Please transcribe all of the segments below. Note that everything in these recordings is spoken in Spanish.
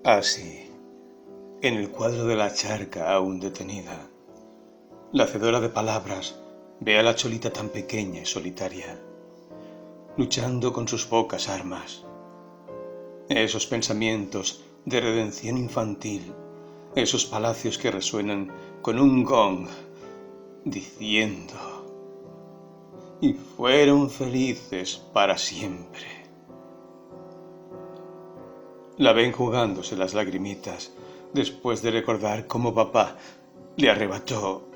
Así, en el cuadro de la charca aún detenida, la hacedora de palabras ve a la cholita tan pequeña y solitaria, luchando con sus pocas armas. Esos pensamientos de redención infantil, esos palacios que resuenan con un gong, diciendo: y fueron felices para siempre. La ven jugándose las lagrimitas después de recordar cómo papá le arrebató.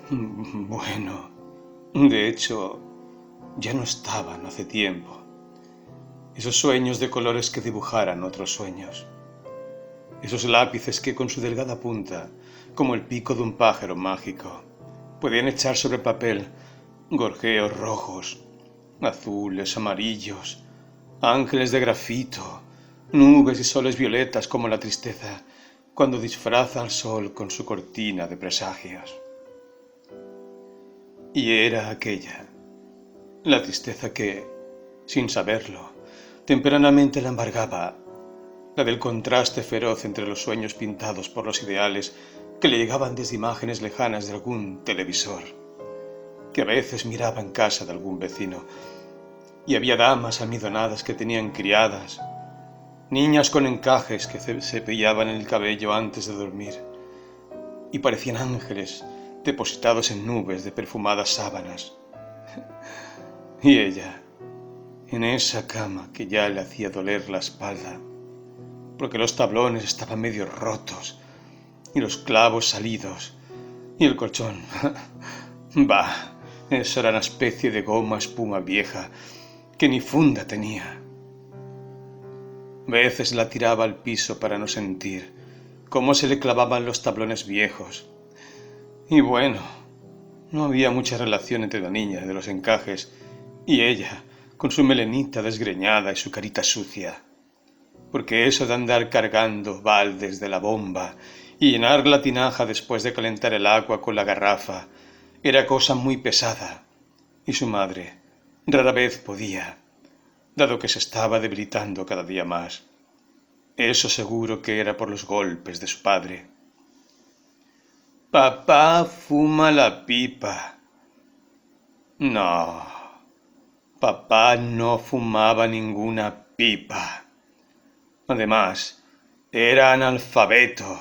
Bueno, de hecho, ya no estaban hace tiempo. Esos sueños de colores que dibujaran otros sueños. Esos lápices que con su delgada punta, como el pico de un pájaro mágico, podían echar sobre el papel gorjeos rojos, azules, amarillos, ángeles de grafito, nubes y soles violetas como la tristeza cuando disfraza al sol con su cortina de presagios. Y era aquella, la tristeza que, sin saberlo, tempranamente la embargaba, la del contraste feroz entre los sueños pintados por los ideales que le llegaban desde imágenes lejanas de algún televisor, que a veces miraba en casa de algún vecino, y había damas almidonadas que tenían criadas, niñas con encajes que se cepillaban el cabello antes de dormir, y parecían ángeles depositados en nubes de perfumadas sábanas. Y ella, en esa cama que ya le hacía doler la espalda, porque los tablones estaban medio rotos, y los clavos salidos, y el colchón, bah, eso era una especie de goma espuma vieja que ni funda tenía. Veces la tiraba al piso para no sentir cómo se le clavaban los tablones viejos. Y bueno, no había mucha relación entre la niña de los encajes y ella, con su melenita desgreñada y su carita sucia, porque eso de andar cargando baldes de la bomba y llenar la tinaja después de calentar el agua con la garrafa era cosa muy pesada, y su madre rara vez podía, dado que se estaba debilitando cada día más. Eso seguro que era por los golpes de su padre. Papá fuma la pipa. No, papá no fumaba ninguna pipa. Además, era analfabeto.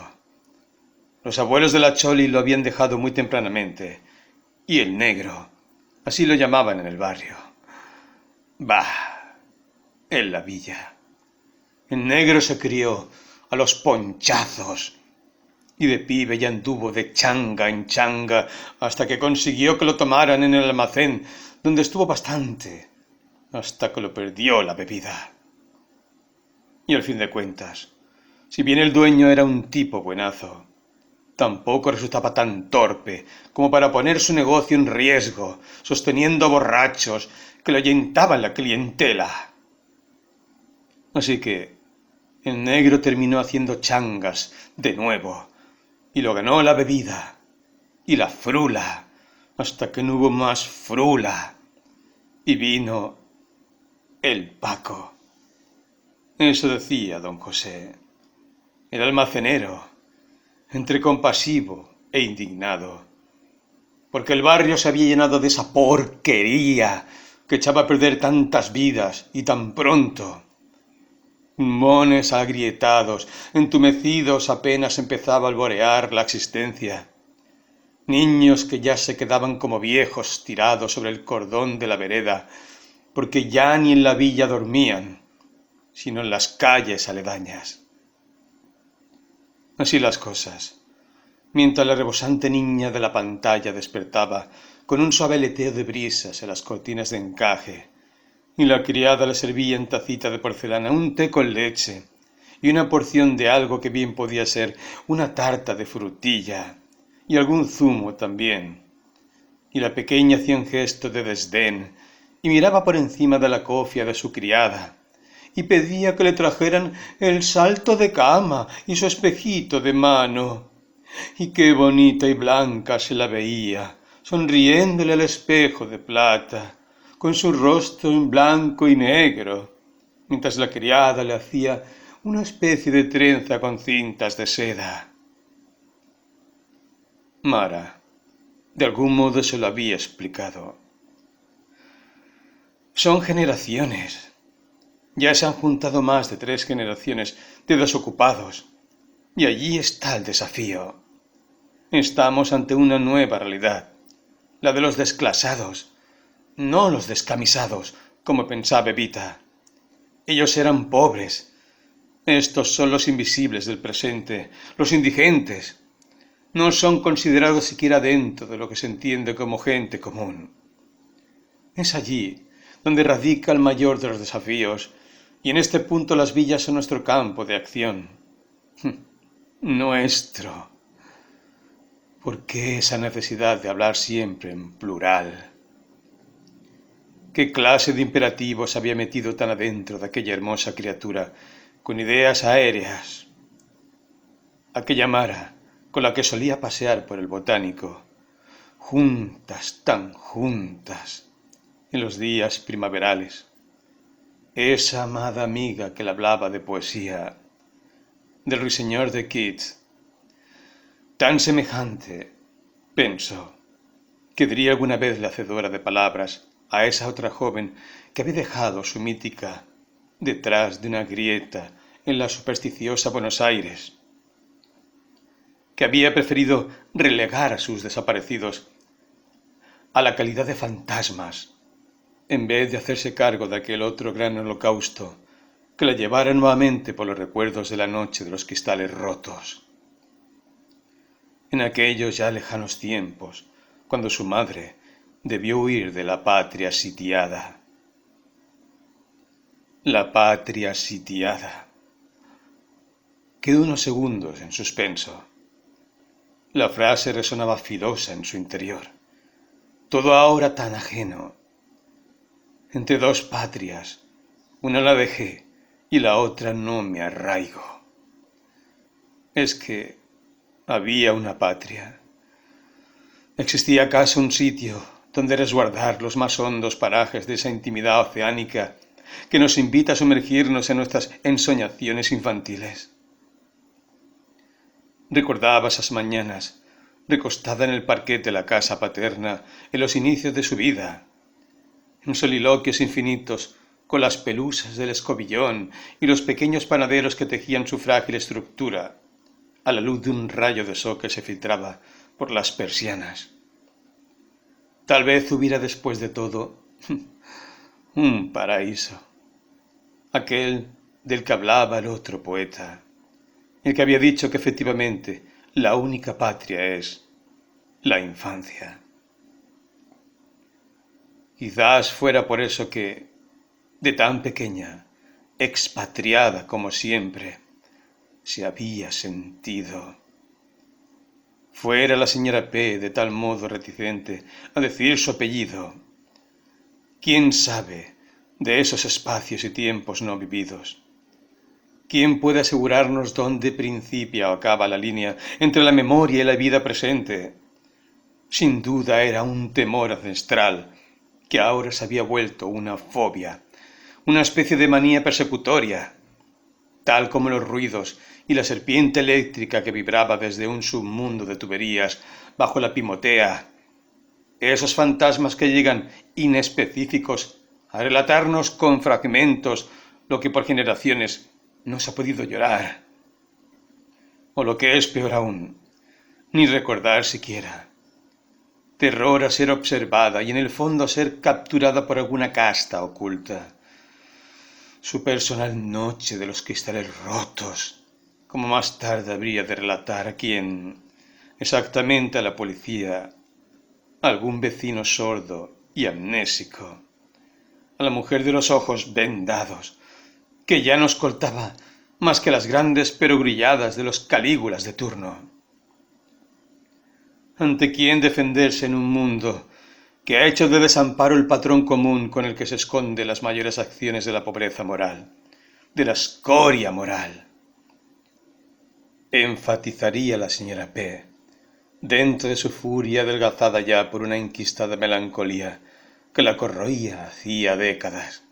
Los abuelos de la Choli lo habían dejado muy tempranamente, y el negro, así lo llamaban en el barrio. Bah, en la villa. El negro se crió a los ponchazos, y de pibe ya anduvo de changa en changa hasta que consiguió que lo tomaran en el almacén, donde estuvo bastante, hasta que lo perdió la bebida. Y al fin de cuentas, si bien el dueño era un tipo buenazo, tampoco resultaba tan torpe como para poner su negocio en riesgo, sosteniendo borrachos que le ahuyentaban la clientela. Así que el negro terminó haciendo changas de nuevo, y lo ganó la bebida y la frula, hasta que no hubo más frula, y vino el Paco. Eso decía don José, el almacenero, entre compasivo e indignado, porque el barrio se había llenado de esa porquería que echaba a perder tantas vidas y tan pronto. Mones agrietados, entumecidos apenas empezaba a alborear la existencia. Niños que ya se quedaban como viejos tirados sobre el cordón de la vereda, porque ya ni en la villa dormían, sino en las calles aledañas. Así las cosas, mientras la rebosante niña de la pantalla despertaba con un suave aleteo de brisas en las cortinas de encaje, y la criada le servía en tacita de porcelana un té con leche y una porción de algo que bien podía ser una tarta de frutilla y algún zumo también. Y la pequeña hacía un gesto de desdén y miraba por encima de la cofia de su criada y pedía que le trajeran el salto de cama y su espejito de mano. Y qué bonita y blanca se la veía, sonriéndole al espejo de plata, con su rostro en blanco y negro, mientras la criada le hacía una especie de trenza con cintas de seda. Mara, de algún modo se lo había explicado. Son generaciones. Ya se han juntado más de 3 generaciones de desocupados. Y allí está el desafío. Estamos ante una nueva realidad, la de los desclasados, no los descamisados, como pensaba Evita. Ellos eran pobres. Estos son los invisibles del presente, los indigentes. No son considerados siquiera dentro de lo que se entiende como gente común. Es allí donde radica el mayor de los desafíos, y en este punto las villas son nuestro campo de acción. Nuestro. ¿Por qué esa necesidad de hablar siempre en plural? ¿Qué clase de imperativos había metido tan adentro de aquella hermosa criatura, con ideas aéreas? Aquella Mara, con la que solía pasear por el botánico, juntas, tan juntas, en los días primaverales. Esa amada amiga que le hablaba de poesía, del ruiseñor de Keats, tan semejante, pensó, que diría alguna vez la hacedora de palabras a esa otra joven que había dejado su mítica detrás de una grieta en la supersticiosa Buenos Aires, que había preferido relegar a sus desaparecidos a la calidad de fantasmas, en vez de hacerse cargo de aquel otro gran holocausto que la llevara nuevamente por los recuerdos de la noche de los cristales rotos. En aquellos ya lejanos tiempos, cuando su madre debió huir de la patria sitiada. La patria sitiada. Quedó unos segundos en suspenso. La frase resonaba filosa en su interior. Todo ahora tan ajeno. Entre 2 patrias, una la dejé y la otra no me arraigo. Es que había una patria. ¿Existía acaso un sitio donde resguardar los más hondos parajes de esa intimidad oceánica que nos invita a sumergirnos en nuestras ensoñaciones infantiles? Recordaba esas mañanas, recostada en el parquet de la casa paterna, en los inicios de su vida, en soliloquios infinitos, con las pelusas del escobillón y los pequeños panaderos que tejían su frágil estructura, a la luz de un rayo de sol que se filtraba por las persianas. Tal vez hubiera después de todo un paraíso, aquel del que hablaba el otro poeta, el que había dicho que efectivamente la única patria es la infancia. Quizás fuera por eso que, de tan pequeña, expatriada como siempre, se había sentido. Fuera la señora P. de tal modo reticente a decir su apellido. ¿Quién sabe de esos espacios y tiempos no vividos? ¿Quién puede asegurarnos dónde principia o acaba la línea entre la memoria y la vida presente? Sin duda era un temor ancestral que ahora se había vuelto una fobia, una especie de manía persecutoria, tal como los ruidos y la serpiente eléctrica que vibraba desde un submundo de tuberías bajo la pimotea, esos fantasmas que llegan inespecíficos a relatarnos con fragmentos lo que por generaciones no se ha podido llorar, o lo que es peor aún, ni recordar siquiera. Terror a ser observada y en el fondo a ser capturada por alguna casta oculta. Su personal noche de los cristales rotos, como más tarde habría de relatar a quién, exactamente a la policía, a algún vecino sordo y amnésico, a la mujer de los ojos vendados, que ya no escoltaba más que las grandes perogrilladas de los Calígulas de turno. ¿Ante quién defenderse en un mundo que ha hecho de desamparo el patrón común con el que se esconden las mayores acciones de la pobreza moral, de la escoria moral? Enfatizaría la señora P., dentro de su furia adelgazada ya por una enquistada melancolía que la corroía hacía décadas,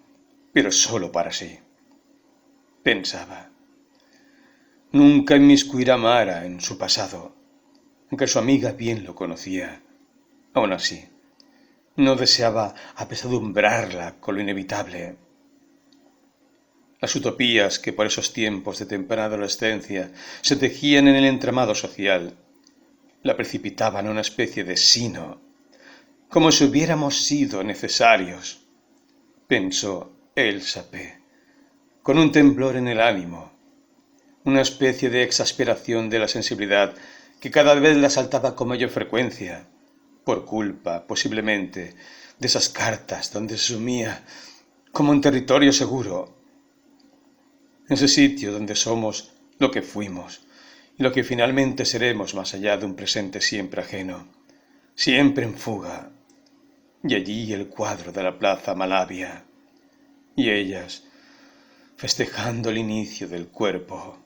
pero sólo para sí. Pensaba, nunca inmiscuir a Mara en su pasado, aunque su amiga bien lo conocía. Aún así, no deseaba apesadumbrarla con lo inevitable. Las utopías que por esos tiempos de temprana adolescencia se tejían en el entramado social la precipitaban a una especie de sino, como si hubiéramos sido necesarios, pensó Elsa P., con un temblor en el ánimo, una especie de exasperación de la sensibilidad que cada vez la asaltaba con mayor frecuencia, por culpa, posiblemente, de esas cartas donde se sumía como en territorio seguro, ese sitio donde somos lo que fuimos y lo que finalmente seremos más allá de un presente siempre ajeno, siempre en fuga, y allí el cuadro de la plaza Malavia, y ellas festejando el inicio del cuerpo,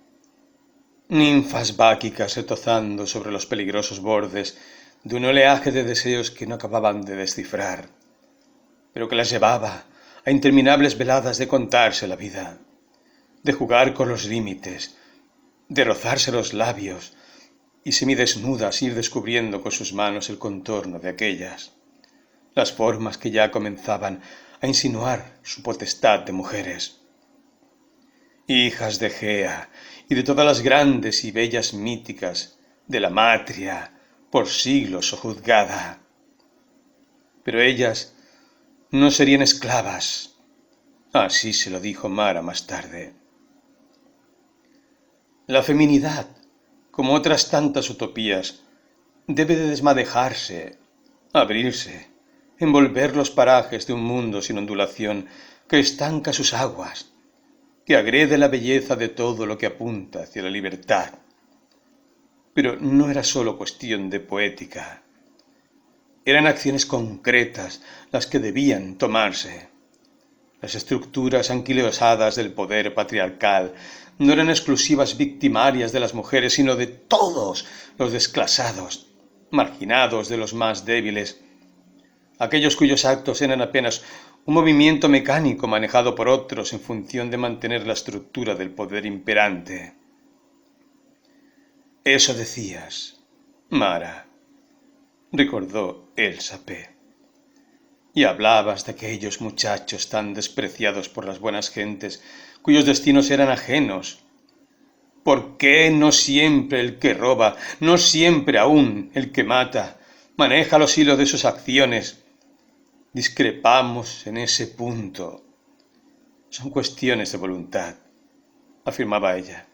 ninfas báquicas retozando sobre los peligrosos bordes de un oleaje de deseos que no acababan de descifrar, pero que las llevaba a interminables veladas de contarse la vida, de jugar con los límites, de rozarse los labios y semidesnudas ir descubriendo con sus manos el contorno de aquellas, las formas que ya comenzaban a insinuar su potestad de mujeres. Hijas de Gea y de todas las grandes y bellas míticas de la matria por siglos sojuzgada. Pero ellas no serían esclavas, así se lo dijo Mara más tarde. La feminidad, como otras tantas utopías, debe de desmadejarse, abrirse, envolver los parajes de un mundo sin ondulación que estanca sus aguas, que agrede la belleza de todo lo que apunta hacia la libertad. Pero no era sólo cuestión de poética. Eran acciones concretas las que debían tomarse. Las estructuras anquilosadas del poder patriarcal no eran exclusivas victimarias de las mujeres, sino de todos los desclasados, marginados de los más débiles, aquellos cuyos actos eran apenas un movimiento mecánico manejado por otros en función de mantener la estructura del poder imperante. Eso decías, Mara, recordó Elsa P., y hablabas de aquellos muchachos tan despreciados por las buenas gentes, cuyos destinos eran ajenos. ¿Por qué no siempre el que roba, no siempre aún el que mata, maneja los hilos de sus acciones? Discrepamos en ese punto. Son cuestiones de voluntad, afirmaba ella.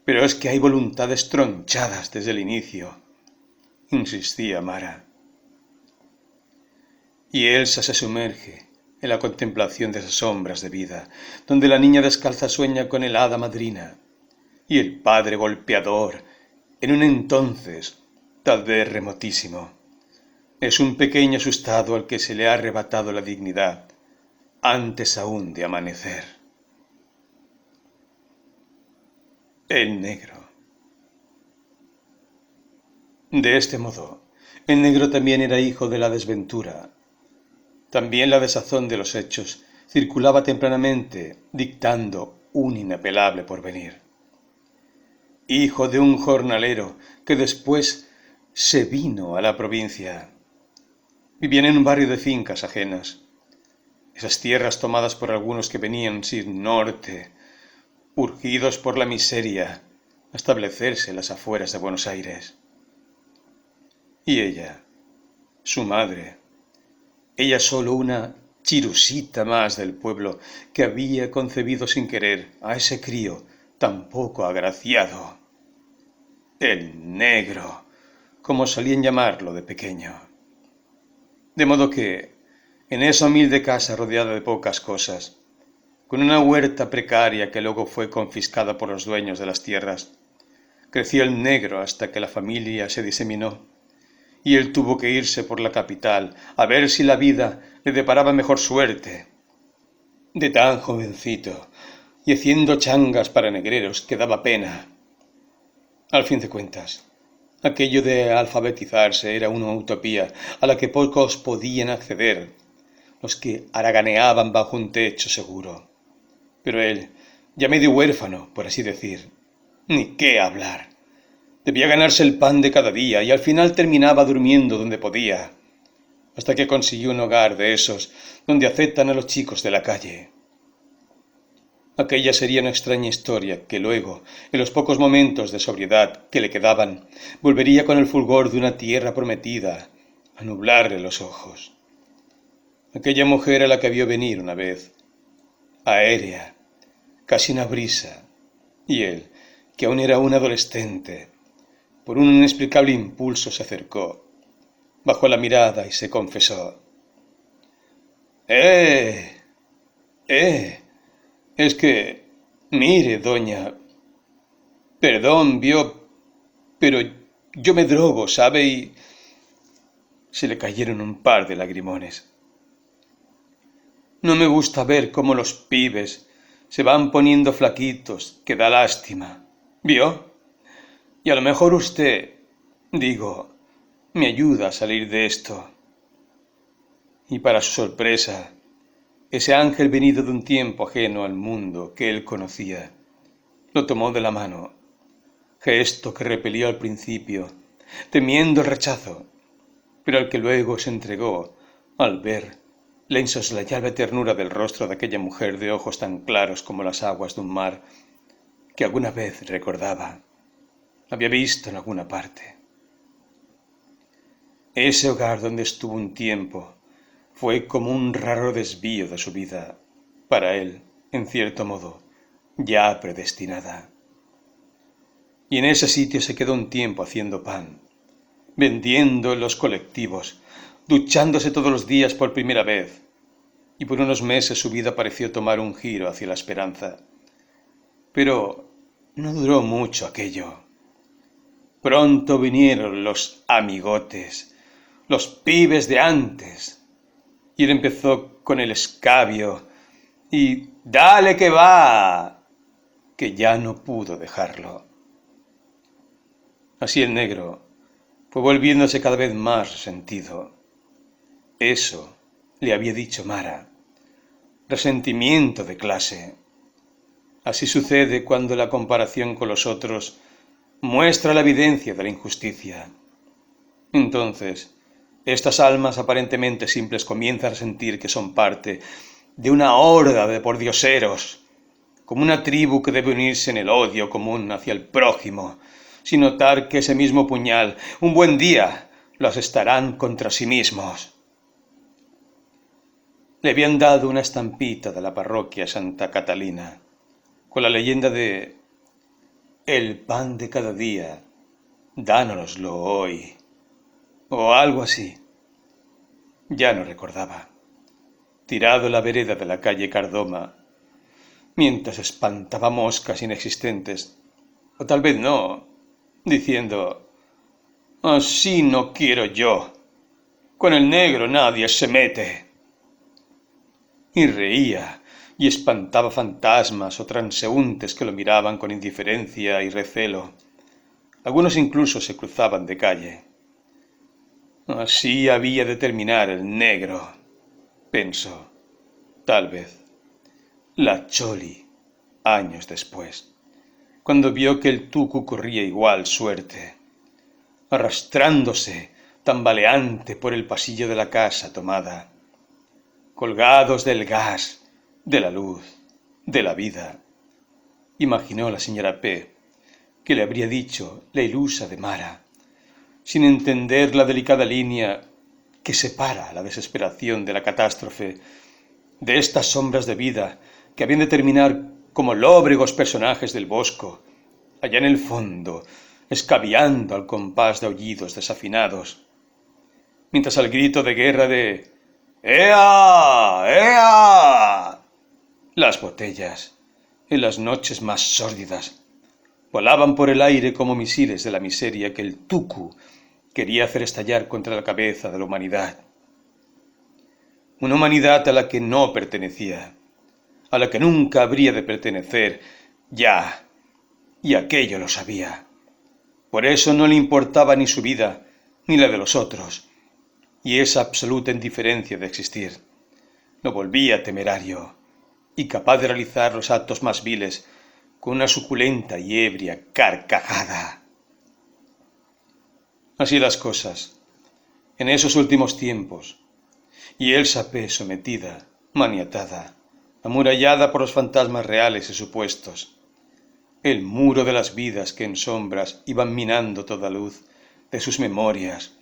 Pero es que hay voluntades tronchadas desde el inicio, insistía Mara. Y Elsa se sumerge en la contemplación de esas sombras de vida, donde la niña descalza sueña con el hada madrina, y el padre golpeador, en un entonces, tal vez remotísimo, es un pequeño asustado al que se le ha arrebatado la dignidad, antes aún de amanecer. El negro. De este modo, el negro también era hijo de la desventura. También la desazón de los hechos circulaba tempranamente, dictando un inapelable porvenir. Hijo de un jornalero que después se vino a la provincia. Vivían en un barrio de fincas ajenas, esas tierras tomadas por algunos que venían sin norte, urgidos por la miseria, a establecerse en las afueras de Buenos Aires. Y ella, su madre, ella solo una chirusita más del pueblo que había concebido sin querer a ese crío tan poco agraciado. El negro, como solían llamarlo de pequeño. De modo que, en esa humilde casa rodeada de pocas cosas, con una huerta precaria que luego fue confiscada por los dueños de las tierras, creció el negro hasta que la familia se diseminó, y él tuvo que irse por la capital a ver si la vida le deparaba mejor suerte. De tan jovencito, y haciendo changas para negreros que daba pena. Al fin de cuentas, aquello de alfabetizarse era una utopía a la que pocos podían acceder, los que haraganeaban bajo un techo seguro. Pero él, ya medio huérfano, por así decir, Ni qué hablar. Debía ganarse el pan de cada día y al final terminaba durmiendo donde podía, hasta que consiguió un hogar de esos donde aceptan a los chicos de la calle. Aquella sería una extraña historia que luego, en los pocos momentos de sobriedad que le quedaban, volvería con el fulgor de una tierra prometida a nublarle los ojos. Aquella mujer a la que vio venir una vez, aérea, casi una brisa, y él, que aún era un adolescente, por un inexplicable impulso se acercó, bajó la mirada y se confesó. ¡Eh! ¡Eh! Es que, mire, doña, perdón, pero yo me drogo, ¿sabe? Y se le cayeron un par de lagrimones. No me gusta ver cómo los pibes se van poniendo flaquitos, que da lástima. ¿Vio? Y a lo mejor usted, digo, me ayuda a salir de esto. Y para su sorpresa, ese ángel venido de un tiempo ajeno al mundo que él conocía, lo tomó de la mano, gesto que repelió al principio, temiendo el rechazo, pero al que luego se entregó al ver la insoslayable ternura del rostro de aquella mujer de ojos tan claros como las aguas de un mar que alguna vez recordaba, había visto en alguna parte. Ese hogar donde estuvo un tiempo fue como un raro desvío de su vida, para él, en cierto modo, ya predestinada. Y en ese sitio se quedó un tiempo haciendo pan, vendiendo en los colectivos, duchándose todos los días por primera vez, y por unos meses su vida pareció tomar un giro hacia la esperanza. Pero no duró mucho aquello. Pronto vinieron los amigotes, los pibes de antes, y él empezó con el escabio y ¡dale que va!, que ya no pudo dejarlo. Así el negro fue volviéndose cada vez más resentido. Eso le había dicho Mara. Resentimiento de clase. Así sucede cuando la comparación con los otros muestra la evidencia de la injusticia. Entonces, estas almas aparentemente simples comienzan a sentir que son parte de una horda de pordioseros, como una tribu que debe unirse en el odio común hacia el prójimo, sin notar que ese mismo puñal, un buen día, los asestarán contra sí mismos. Le habían dado una estampita de la parroquia Santa Catalina, con la leyenda de «El pan de cada día, dánoslo hoy», o algo así. Ya no recordaba. Tirado en la vereda de la calle Cardoma, mientras espantaba moscas inexistentes, o tal vez no, diciendo «Así no quiero yo, con el negro nadie se mete». Y reía y espantaba fantasmas o transeúntes que lo miraban con indiferencia y recelo. Algunos incluso se cruzaban de calle. Así había de terminar el negro, pensó, tal vez, la Choli, años después, cuando vio que el tucu corría igual suerte, arrastrándose, tambaleante por el pasillo de la casa tomada, colgados del gas, de la luz, de la vida. Imaginó la señora P. que le habría dicho la ilusa de Mara, sin entender la delicada línea que separa la desesperación de la catástrofe, de estas sombras de vida que habían de terminar como lóbregos personajes del bosco, allá en el fondo, escabeando al compás de aullidos desafinados, mientras al grito de guerra de ¡Ea! ¡Ea!, las botellas, en las noches más sórdidas, volaban por el aire como misiles de la miseria que el tucu quería hacer estallar contra la cabeza de la humanidad. Una humanidad a la que no pertenecía, a la que nunca habría de pertenecer, ya, y aquello lo sabía. Por eso no le importaba ni su vida, ni la de los otros, y esa absoluta indiferencia de existir lo volvía temerario y capaz de realizar los actos más viles con una suculenta y ebria carcajada. Así las cosas, en esos últimos tiempos, y Elsa P. sometida, maniatada, amurallada por los fantasmas reales y supuestos, el muro de las vidas que en sombras iban minando toda luz de sus memorias,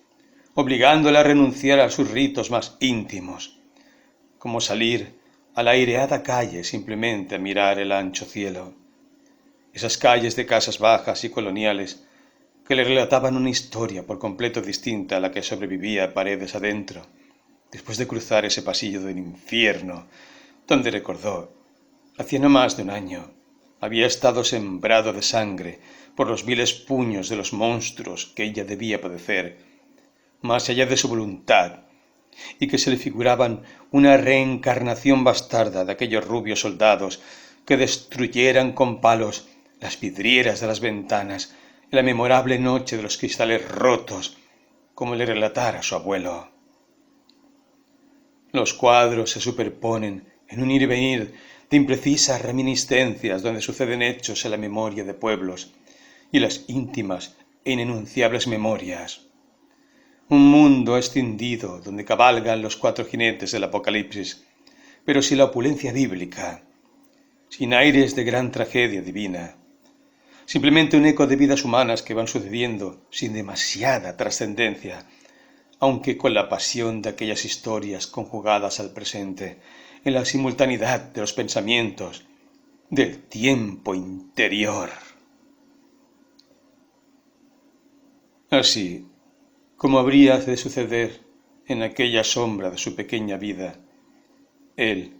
obligándola a renunciar a sus ritos más íntimos, como salir a la aireada calle simplemente a mirar el ancho cielo, esas calles de casas bajas y coloniales que le relataban una historia por completo distinta a la que sobrevivía paredes adentro, después de cruzar ese pasillo del infierno, donde recordó, hacía no más de un año, había estado sembrado de sangre por los viles puños de los monstruos que ella debía padecer, más allá de su voluntad, y que se le figuraban una reencarnación bastarda de aquellos rubios soldados que destruyeran con palos las vidrieras de las ventanas en la memorable noche de los cristales rotos, como le relatara su abuelo. Los cuadros se superponen en un ir y venir de imprecisas reminiscencias donde suceden hechos en la memoria de pueblos y las íntimas e inenunciables memorias. Un mundo escindido donde cabalgan los 4 jinetes del Apocalipsis, pero sin la opulencia bíblica, sin aires de gran tragedia divina, simplemente un eco de vidas humanas que van sucediendo sin demasiada trascendencia, aunque con la pasión de aquellas historias conjugadas al presente, en la simultaneidad de los pensamientos, del tiempo interior. Así como habría de suceder en aquella sombra de su pequeña vida, él,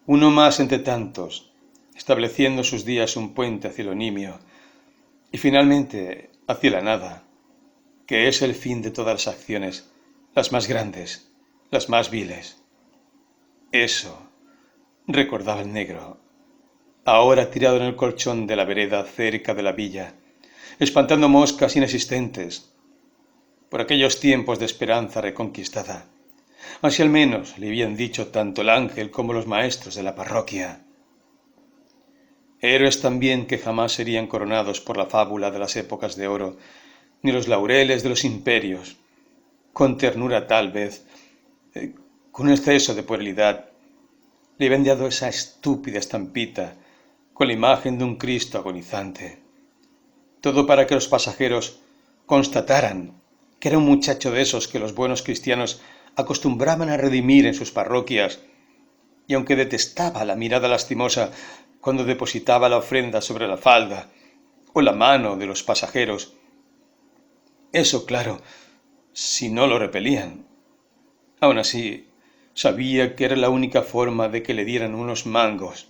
uno más entre tantos, estableciendo sus días un puente hacia lo nimio y finalmente hacia la nada, que es el fin de todas las acciones, las más grandes, las más viles. Eso recordaba el negro, ahora tirado en el colchón de la vereda cerca de la villa, espantando moscas inexistentes, por aquellos tiempos de esperanza reconquistada. Así al menos le habían dicho tanto el ángel como los maestros de la parroquia. Héroes también que jamás serían coronados por la fábula de las épocas de oro, ni los laureles de los imperios, con ternura tal vez, con un exceso de puerilidad, le habían dado esa estúpida estampita con la imagen de un Cristo agonizante. Todo para que los pasajeros constataran que era un muchacho de esos que los buenos cristianos acostumbraban a redimir en sus parroquias, y aunque detestaba la mirada lastimosa cuando depositaba la ofrenda sobre la falda o la mano de los pasajeros, eso claro, si no lo repelían. Aún así, sabía que era la única forma de que le dieran unos mangos,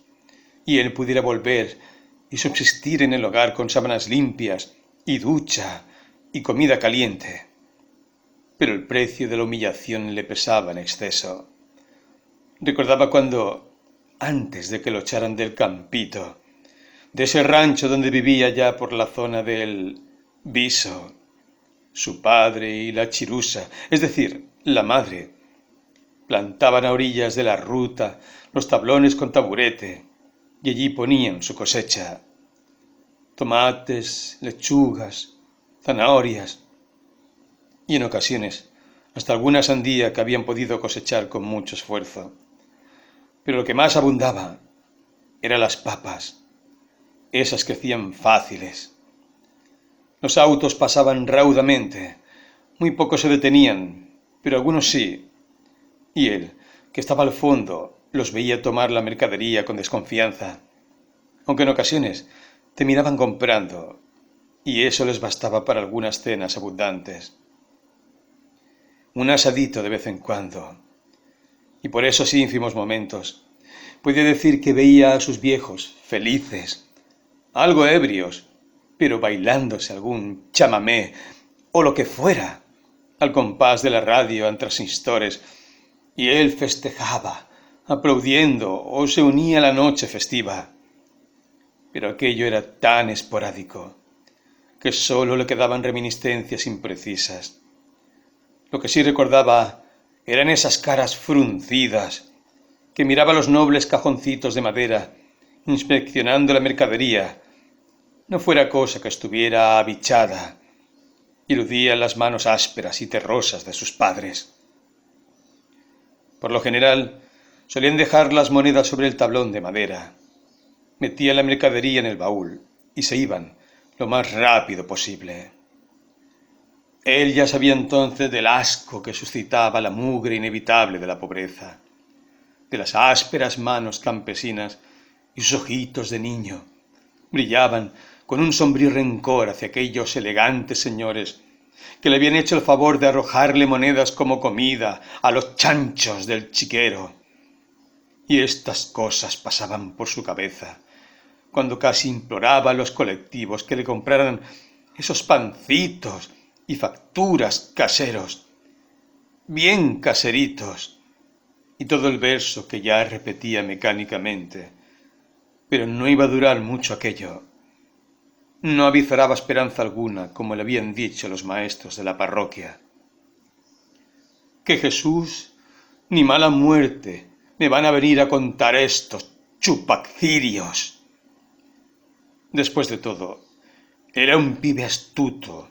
y él pudiera volver y subsistir en el hogar con sábanas limpias, y ducha, y comida caliente. Pero el precio de la humillación le pesaba en exceso. Recordaba cuando, antes de que lo echaran del campito, de ese rancho donde vivía ya por la zona del Viso, su padre y la chirusa, es decir, la madre, plantaban a orillas de la ruta los tablones con taburete y allí ponían su cosecha. Tomates, lechugas, zanahorias y en ocasiones hasta alguna sandía que habían podido cosechar con mucho esfuerzo. Pero lo que más abundaba eran las papas, esas crecían fáciles. Los autos pasaban raudamente, muy pocos se detenían, pero algunos sí, y él, que estaba al fondo, los veía tomar la mercadería con desconfianza, aunque en ocasiones te miraban comprando, y eso les bastaba para algunas cenas abundantes. Un asadito de vez en cuando, y por esos ínfimos momentos podía decir que veía a sus viejos felices, algo ebrios, pero bailándose algún chamamé o lo que fuera, al compás de la radio en transistores, y él festejaba, aplaudiendo o se unía a la noche festiva. Pero aquello era tan esporádico que sólo le quedaban reminiscencias imprecisas. Lo que sí recordaba eran esas caras fruncidas que miraba los nobles cajoncitos de madera, inspeccionando la mercadería no fuera cosa que estuviera abichada y eludía las manos ásperas y terrosas de sus padres. Por lo general, solían dejar las monedas sobre el tablón de madera. Metían la mercadería en el baúl y se iban lo más rápido posible. Él ya sabía entonces del asco que suscitaba la mugre inevitable de la pobreza, de las ásperas manos campesinas y sus ojitos de niño brillaban con un sombrío rencor hacia aquellos elegantes señores que le habían hecho el favor de arrojarle monedas como comida a los chanchos del chiquero. Y estas cosas pasaban por su cabeza cuando casi imploraba a los colectivos que le compraran esos pancitos y facturas caseros, bien caseritos, y todo el verso que ya repetía mecánicamente. Pero no iba a durar mucho aquello. No avizoraba esperanza alguna, como le habían dicho los maestros de la parroquia. Que Jesús ni mala muerte me van a venir a contar estos chupaccirios. Después de todo, era un pibe astuto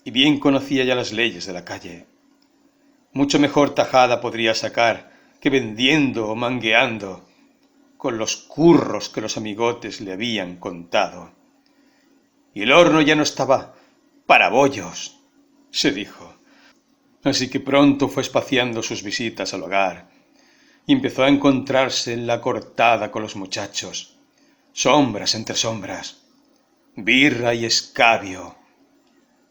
y bien conocía ya las leyes de la calle. Mucho mejor tajada podría sacar que vendiendo o mangueando con los curros que los amigotes le habían contado. Y el horno ya no estaba para bollos, se dijo. Así que pronto fue espaciando sus visitas al hogar y empezó a encontrarse en la cortada con los muchachos, sombras entre sombras, birra y escabio,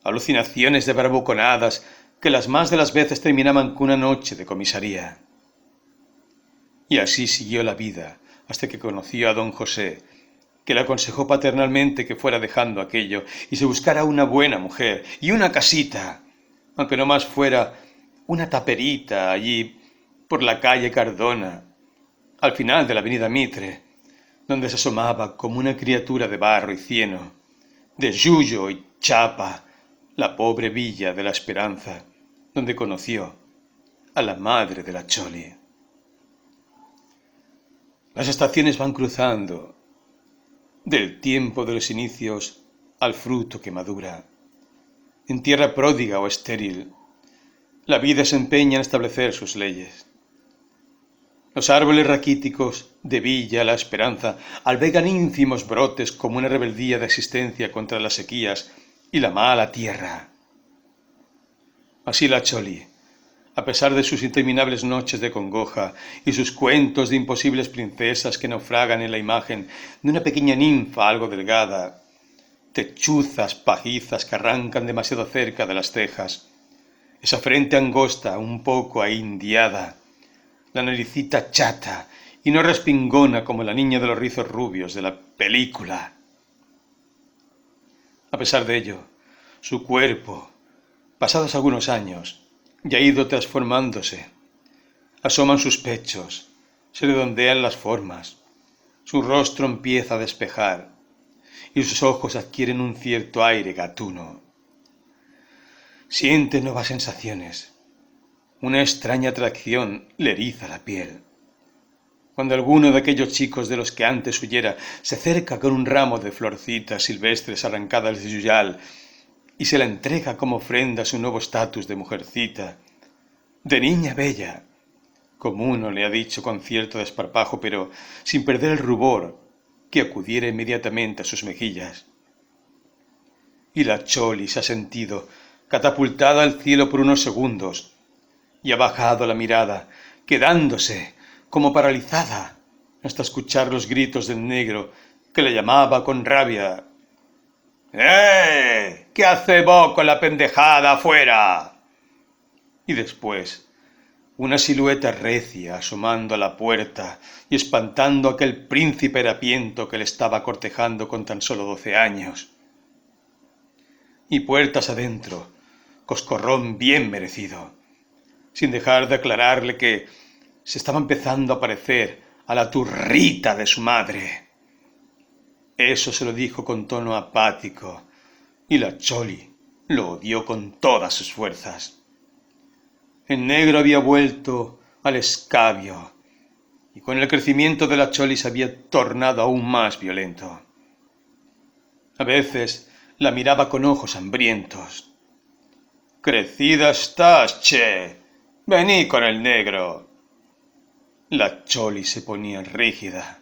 alucinaciones de bravuconadas que las más de las veces terminaban con una noche de comisaría. Y así siguió la vida hasta que conoció a don José, que le aconsejó paternalmente que fuera dejando aquello y se buscara una buena mujer y una casita, aunque no más fuera una taperita allí por la calle Cardona, al final de la avenida Mitre, donde se asomaba como una criatura de barro y cieno, de yuyo y chapa, la pobre villa de la Esperanza, donde conoció a la madre de la Choli. Las estaciones van cruzando, del tiempo de los inicios al fruto que madura. En tierra pródiga o estéril, la vida se empeña en establecer sus leyes. Los árboles raquíticos de Villa La Esperanza albergan ínfimos brotes como una rebeldía de existencia contra las sequías y la mala tierra. Así la Choli, a pesar de sus interminables noches de congoja y sus cuentos de imposibles princesas que naufragan en la imagen de una pequeña ninfa algo delgada, techuzas pajizas que arrancan demasiado cerca de las cejas, esa frente angosta un poco ahindiada, la naricita chata y no respingona como la niña de los rizos rubios de la película. A pesar de ello, su cuerpo, pasados algunos años, ya ha ido transformándose. Asoman sus pechos, se redondean las formas, su rostro empieza a despejar y sus ojos adquieren un cierto aire gatuno. Siente nuevas sensaciones. Una extraña atracción le eriza la piel. Cuando alguno de aquellos chicos de los que antes huyera se acerca con un ramo de florcitas silvestres arrancadas de yuyal y se la entrega como ofrenda a su nuevo estatus de mujercita, de niña bella, como uno le ha dicho con cierto desparpajo, pero sin perder el rubor que acudiera inmediatamente a sus mejillas. Y la Choli se ha sentido catapultada al cielo por unos segundos y ha bajado la mirada, quedándose como paralizada hasta escuchar los gritos del negro que le llamaba con rabia: ¿Qué hace vos con la pendejada afuera? Y después, una silueta recia asomando a la puerta y espantando a aquel príncipe harapiento que le estaba cortejando con tan solo 12 años. Y puertas adentro, coscorrón bien merecido, sin dejar de aclararle que se estaba empezando a parecer a la turrita de su madre. Eso se lo dijo con tono apático, y la Choli lo odió con todas sus fuerzas. El negro había vuelto al escabio, y con el crecimiento de la Choli se había tornado aún más violento. A veces la miraba con ojos hambrientos. «Crecida estás, che. Vení con el negro». La Choli se ponía rígida.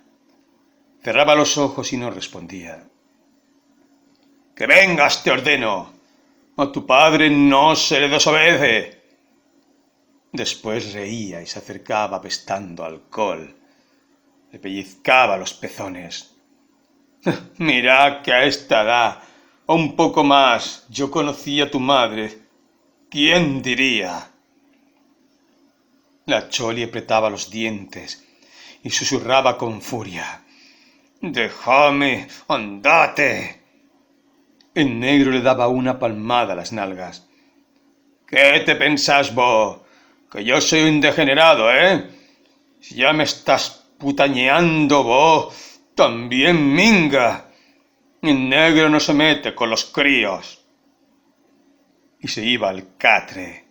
Cerraba los ojos y no respondía. «¡Que vengas, te ordeno! A tu padre no se le desobedece». Después reía y se acercaba apestando alcohol. Le pellizcaba los pezones. «Mira que a esta edad, o un poco más, yo conocí a tu madre. ¿Quién diría?» La Choli apretaba los dientes y susurraba con furia. «¡Déjame! ¡Andate!». El negro le daba una palmada a las nalgas. «¿Qué te pensás vos? Que yo soy un degenerado, ¿eh? Si ya me estás putañeando vos, también minga. El negro no se mete con los críos». Y se iba al catre.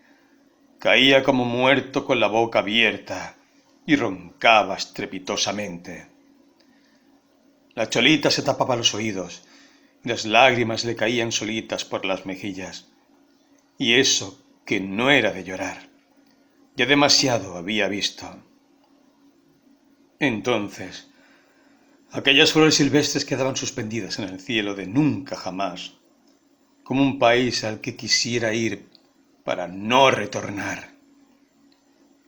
Caía como muerto con la boca abierta y roncaba estrepitosamente. La Cholita se tapaba los oídos y las lágrimas le caían solitas por las mejillas. Y eso que no era de llorar. Ya demasiado había visto. Entonces, aquellas flores silvestres quedaban suspendidas en el cielo de nunca jamás, como un país al que quisiera ir para no retornar.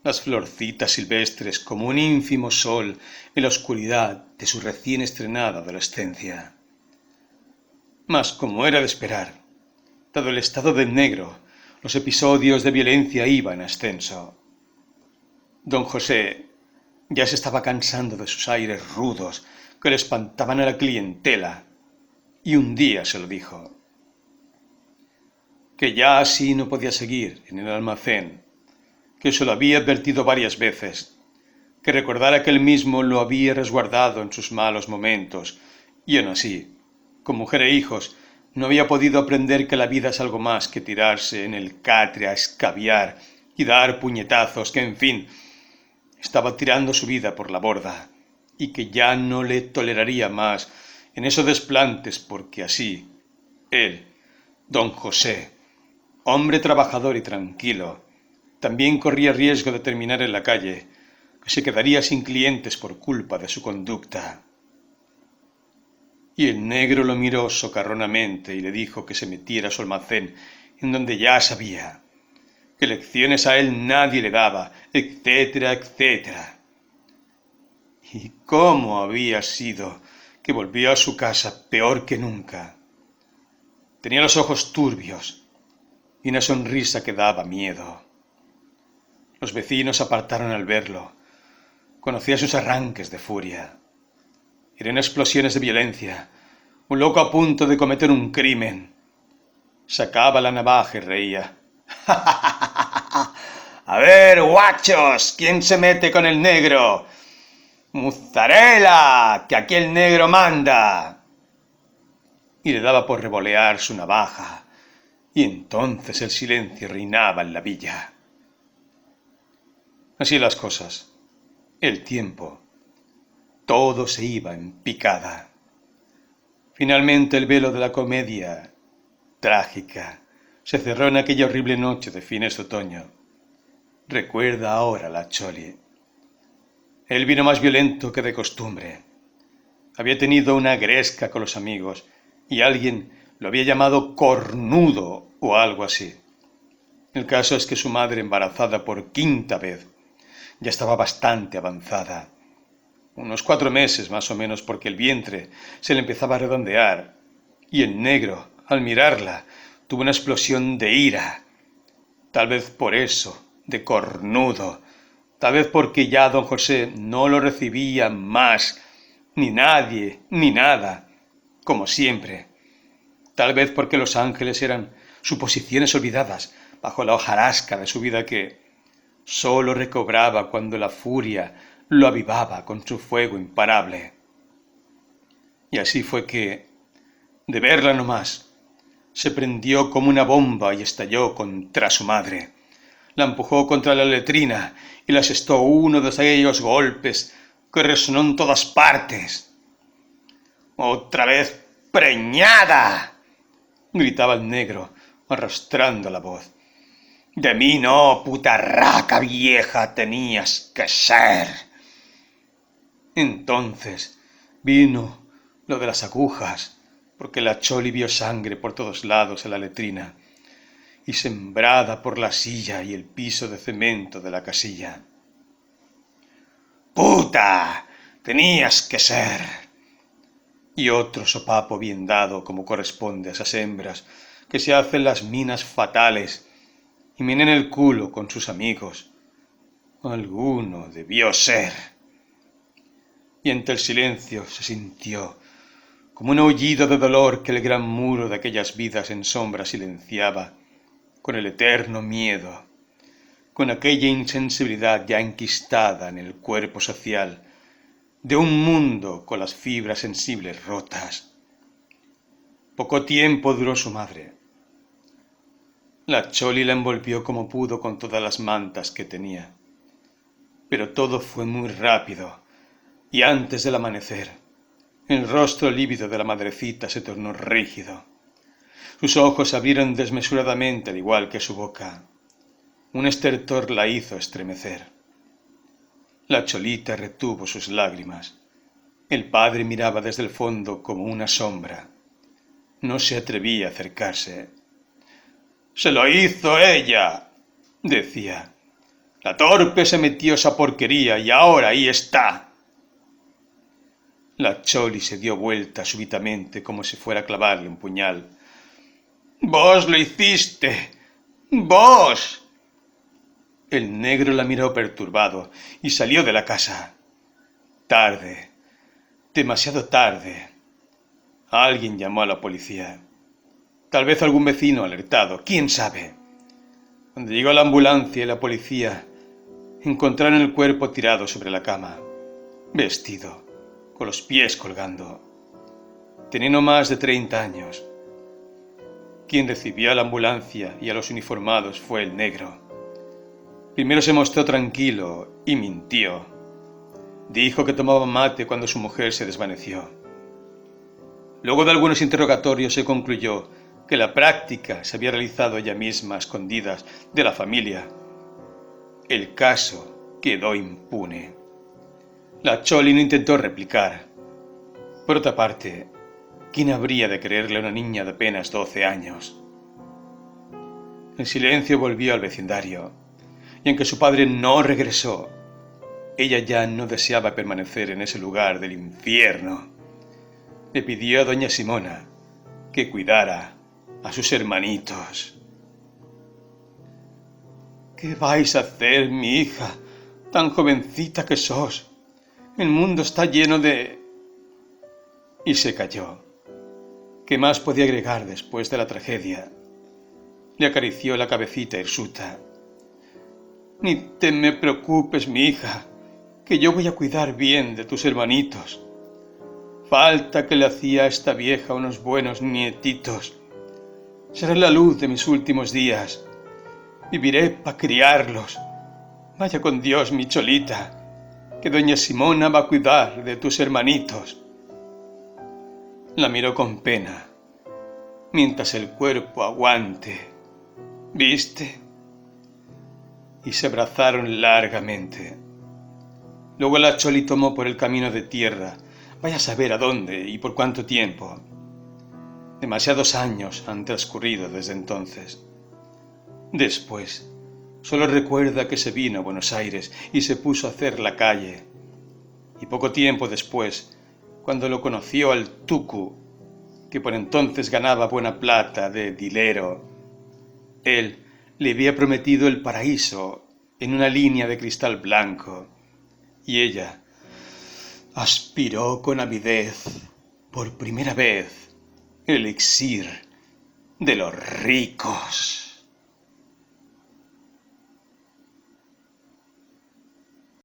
Las florcitas silvestres como un ínfimo sol en la oscuridad de su recién estrenada adolescencia. Mas como era de esperar, dado el estado del negro, los episodios de violencia iban en ascenso. Don José ya se estaba cansando de sus aires rudos que le espantaban a la clientela, y un día se lo dijo. Que ya así no podía seguir en el almacén, que se lo había advertido varias veces, que recordara que él mismo lo había resguardado en sus malos momentos, y aun así, con mujer e hijos, no había podido aprender que la vida es algo más que tirarse en el catre a escabiar y dar puñetazos, que en fin, estaba tirando su vida por la borda, y que ya no le toleraría más en esos desplantes, porque así, él, don José, hombre trabajador y tranquilo, también corría riesgo de terminar en la calle, que se quedaría sin clientes por culpa de su conducta. Y el negro lo miró socarronamente y le dijo que se metiera a su almacén, en donde ya sabía que lecciones a él nadie le daba, etcétera, etcétera. Y cómo había sido que volvió a su casa peor que nunca. Tenía los ojos turbios y una sonrisa que daba miedo. Los vecinos apartaron al verlo. Conocía sus arranques de furia. Eran explosiones de violencia, un loco a punto de cometer un crimen. Sacaba la navaja y reía. «A ver, guachos, ¿quién se mete con el negro? ¡Mozzarella, que aquí el negro manda!». Y le daba por revolear su navaja, y entonces el silencio reinaba en la villa. Así las cosas, el tiempo, todo se iba en picada. Finalmente el velo de la comedia trágica se cerró en aquella horrible noche de fines de otoño. Recuerda ahora la Choli. Él vino más violento que de costumbre. Había tenido una gresca con los amigos y alguien lo había llamado cornudo o algo así. El caso es que su madre, embarazada por quinta vez, ya estaba bastante avanzada. Unos 4 meses más o menos, porque el vientre se le empezaba a redondear, y el negro, al mirarla, tuvo una explosión de ira. Tal vez por eso, de cornudo, tal vez porque ya don José no lo recibía más, ni nadie, ni nada, como siempre. Tal vez porque los ángeles eran suposiciones olvidadas bajo la hojarasca de su vida que sólo recobraba cuando la furia lo avivaba con su fuego imparable. Y así fue que, de verla nomás, se prendió como una bomba y estalló contra su madre. La empujó contra la letrina y le asestó uno de aquellos golpes que resonó en todas partes. «Otra vez preñada!, gritaba el negro, arrastrando la voz. «De mí no, putarraca vieja, tenías que ser». Entonces vino lo de las agujas, porque la Choli vio sangre por todos lados en la letrina y sembrada por la silla y el piso de cemento de la casilla. «¡Puta! Tenías que ser». Y otro sopapo bien dado, como corresponde a esas hembras que se hacen las minas fatales y mienen el culo con sus amigos. Alguno debió ser. Y entre el silencio se sintió como un aullido de dolor que el gran muro de aquellas vidas en sombra silenciaba, con el eterno miedo, con aquella insensibilidad ya enquistada en el cuerpo social de un mundo con las fibras sensibles rotas. Poco tiempo duró su madre. La Choli la envolvió como pudo con todas las mantas que tenía, pero todo fue muy rápido, y antes del amanecer el rostro lívido de la madrecita se tornó rígido. Sus ojos se abrieron desmesuradamente al igual que su boca. Un estertor la hizo estremecer. La Cholita retuvo sus lágrimas. El padre miraba desde el fondo como una sombra. No se atrevía a acercarse. «¡Se lo hizo ella!», decía. «La torpe se metió esa porquería y ahora ahí está». La Choli se dio vuelta súbitamente como si fuera a clavarle un puñal. «¡Vos lo hiciste! ¡Vos!». El negro la miró perturbado y salió de la casa. Tarde, demasiado tarde. Alguien llamó a la policía. Tal vez algún vecino alertado, quién sabe. Cuando llegó la ambulancia y la policía, encontraron el cuerpo tirado sobre la cama, vestido, con los pies colgando. Tenía no más de 30 años. Quien recibió a la ambulancia y a los uniformados fue el negro. Primero se mostró tranquilo y mintió. Dijo que tomaba mate cuando su mujer se desvaneció. Luego de algunos interrogatorios se concluyó que la práctica se había realizado ella misma a escondidas de la familia. El caso quedó impune. La Choli no intentó replicar. Por otra parte, ¿quién habría de creerle a una niña de apenas 12 años? El silencio volvió al vecindario, y aunque su padre no regresó, ella ya no deseaba permanecer en ese lugar del infierno. Le pidió a doña Simona que cuidara a sus hermanitos. «¿Qué vais a hacer, mi hija, tan jovencita que sos? El mundo está lleno de...». Y se calló. ¿Qué más podía agregar después de la tragedia? Le acarició la cabecita hirsuta. «Ni te me preocupes, mi hija, que yo voy a cuidar bien de tus hermanitos. Falta que le hacía a esta vieja unos buenos nietitos. Será la luz de mis últimos días. Viviré para criarlos. Vaya con Dios, mi Cholita, que doña Simona va a cuidar de tus hermanitos». La miró con pena. «Mientras el cuerpo aguante, ¿viste?». Y se abrazaron largamente. Luego la Choli tomó por el camino de tierra, vaya a saber a dónde y por cuánto tiempo. Demasiados años han transcurrido desde entonces. Después, solo recuerda que se vino a Buenos Aires y se puso a hacer la calle. Y poco tiempo después, cuando lo conoció al Tucu, que por entonces ganaba buena plata de dilero, él le había prometido el paraíso en una línea de cristal blanco, y ella aspiró con avidez, por primera vez, el elixir de los ricos.